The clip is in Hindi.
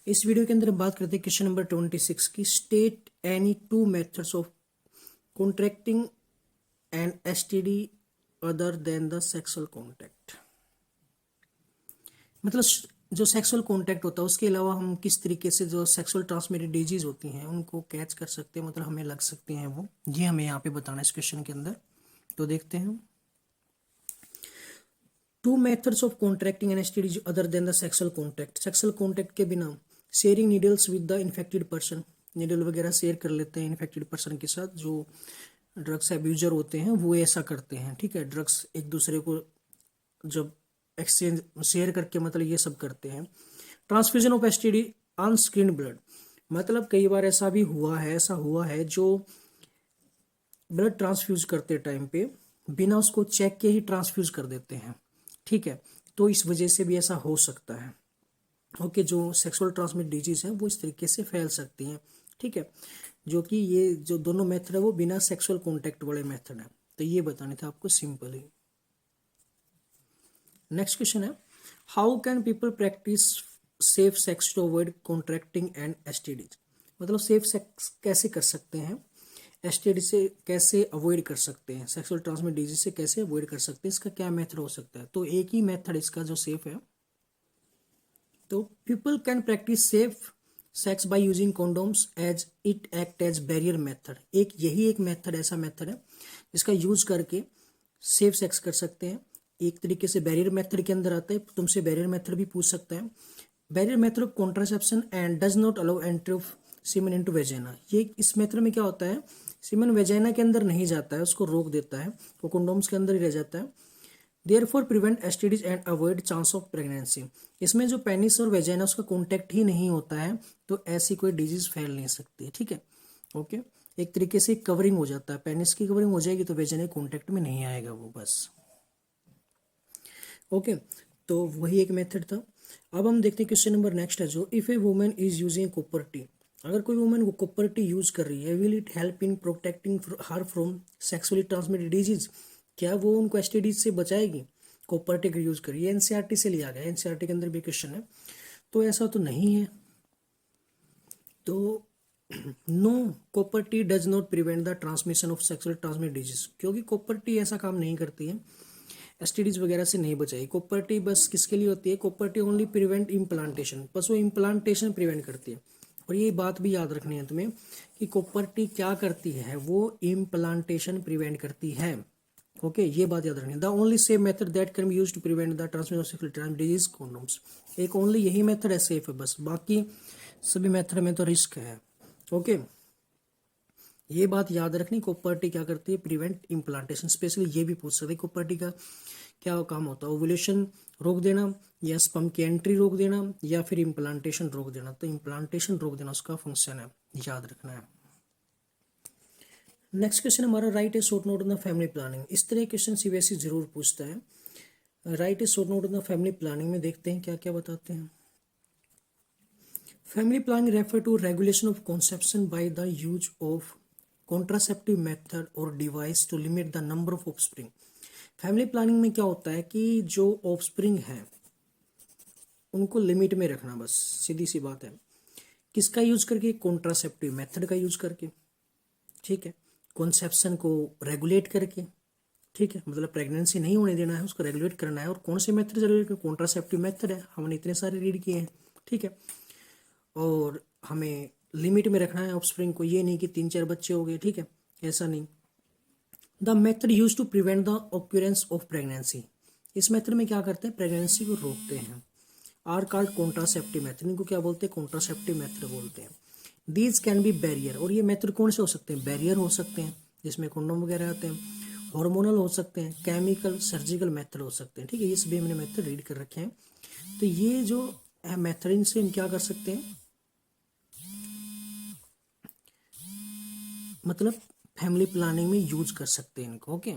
इस वीडियो के अंदर हम बात करते हैं क्वेश्चन नंबर 26 की। State any two methods of contracting and STD other than the sexual contact. मतलब जो सेक्सुअल कॉन्टैक्ट होता है उसके अलावा हम किस तरीके से जो सेक्सुअल ट्रांसमिटेड डिजीज होती हैं उनको कैच कर सकते हैं, मतलब हमें लग सकती हैं वो, ये हमें यहाँ पे बताना है इस क्वेश्चन के अंदर। तो देखते हैं। Two methods of contracting an STD other than the sexual contact. Sexual contact के बिना sharing needles with the infected person, needle वगैरह शेयर कर लेते हैं इन्फेक्टेड पर्सन के साथ। जो ड्रग्स एब्यूजर होते हैं वो ऐसा करते हैं, ठीक है। ड्रग्स एक दूसरे को जब एक्सचेंज शेयर करके मतलब ये सब करते हैं। ट्रांसफ्यूजन ऑफ एसटीडी अनस्क्रीन्ड ब्लड, मतलब कई बार ऐसा भी हुआ है जो ब्लड ट्रांसफ्यूज करते टाइम पे बिना उसको चेक के ही ट्रांसफ्यूज कर देते हैं, ठीक है। तो इस वजह से भी ऐसा हो सकता है। ओके, जो सेक्सुअल ट्रांसमिट डिजीज है वो इस तरीके से फैल सकती हैं, ठीक है। जो कि ये जो दोनों मेथड है वो बिना सेक्सुअल कॉन्टैक्ट वाले मेथड है। तो ये बताने थे आपको सिंपली। नेक्स्ट क्वेश्चन है, how can people practice safe sex to avoid contracting and STDs. मतलब सेफ सेक्स कैसे कर सकते हैं, एसटीडी से कैसे अवॉइड कर सकते हैं, सेक्सुअल ट्रांसमिट डिजीज से कैसे अवॉइड कर सकते हैं, इसका क्या मेथड हो सकता है। तो एक ही मेथड इसका जो सेफ है, तो people can practice safe sex by using condoms as it act as barrier method. एक यही एक मेथड ऐसा मेथड है जिसका यूज करके सेफ सेक्स कर सकते हैं। एक तरीके से बैरियर मेथड के अंदर आता है, तुमसे बैरियर मेथड भी पूछ सकता है। Barrier method of contraception and does not allow entry of semen into vagina. ये इस मेथड में क्या होता है, सीमेन वेजाइना के अंदर नहीं जाता है, उसको रोक देता है, वो कॉन्डोम्स के अंदर ही रह जाता है। Therefore prevent STDs and avoid chance of pregnancy. इसमें जो पेनिस और वेजाइना उसका कॉन्टैक्ट ही नहीं होता है तो ऐसी कोई डिजीज फैल नहीं सकती, ठीक है। ओके, एक तरीके से कवरिंग हो जाता है, पेनिस की कवरिंग हो जाएगी तो वेजाइना कॉन्टैक्ट में नहीं आएगा वो, बस। ओके, तो वही एक मेथड था। अब हम देखते हैं क्वेश्चन नंबर नेक्स्ट है जो, if A women is using copper T. अगर कोई वुमेन वो कॉपर टी यूज कर रही है, will it help in protecting her from sexually transmitted disease. क्या वो उनको एसटीडी से बचाएगी, कॉपर टी का यूज करिए। एनसीईआरटी से लिया गया, एनसीईआरटी के अंदर भी क्वेश्चन है, तो ऐसा तो नहीं है। तो no, copper T does not prevent the transmission of sexual transmitted disease, क्योंकि कॉपर टी ऐसा काम नहीं करती है, एसटीडीज वगैरह से नहीं बचाई। कॉपर टी बस किसके लिए होती है, copper T only prevent implantation, बस वो इम्प्लांटेशन प्रिवेंट करती है। और ये बात भी याद रखनी है तुम्हें कि कॉपर टी क्या करती है, वो इम्प्लांटेशन प्रिवेंट करती है। ओके, ये बात याद रखनी है। The only safe method that can be used to prevent the transmission of sexual transmitted disease condoms. एक ओनली यही मेथड है सेफ है, बस बाकी सभी मेथड में तो रिस्क है। ओके, ये बात याद रखनी, कॉपर टी क्या करती है, प्रिवेंट इम्प्लांटेशन। स्पेशली ये भी पूछ सकते कॉपर टी का क्या काम होता है, ओवुलेशन रोक देना, या स्पर्म की एंट्री रोक देना, या फिर इम्प्लांटेशन रोक देना। तो इम्प्लांटेशन रोक देना उसका फंक्शन है, याद रखना है। नेक्स्ट क्वेश्चन हमारा, write a short note on the family planning. इस तरह क्वेश्चन सीबीएसई जरूर पूछता है। Write a short note on the family planning में देखते हैं क्या क्या बताते हैं। Family planning refer to regulation of conception by the use of contraceptive method और device to limit the number of offspring. Family planning में क्या होता है कि जो ऑफस्प्रिंग है उनको लिमिट में रखना, बस सीधी सी बात है। किसका यूज करके, कॉन्ट्रासेप्टिव मेथड का यूज करके, ठीक है। कॉन्सेप्शन को रेगुलेट करके, ठीक है, मतलब प्रेगनेंसी नहीं होने देना है, उसको रेगुलेट करना है। और कौन से मेथड रेगुलेट, कॉन्ट्रासेप्टिव मेथड है, हमने इतने सारे रीड किए हैं, ठीक है। और हमें लिमिट में रखना है ऑफस्प्रिंग को, ये नहीं कि 3-4 बच्चे हो गए, ठीक है, ऐसा नहीं। The method use to prevent the occurrence of pregnancy. इस मेथड में क्या करते हैं, प्रेगनेंसी को रोकते हैं। आर कॉल्ड कॉन्ट्रासेप्टिव मेथड, इनको क्या बोलते हैं, कॉन्ट्रासेप्टिव मेथड बोलते हैं। दीज कैन बी बैरियर, और ये मेथड कौन से हो सकते हैं, बैरियर हो सकते हैं जिसमें कंडोम वगैरह आते हैं, हार्मोनल हो सकते हैं, केमिकल, सर्जिकल मेथड हो सकते हैं, ठीक है। ये सभी हमने मेथड रीड कर रखे हैं। तो ये जो मेथड, इनसे हम क्या कर सकते हैं, मतलब फैमिली प्लानिंग में यूज कर सकते हैं इनको। ओके।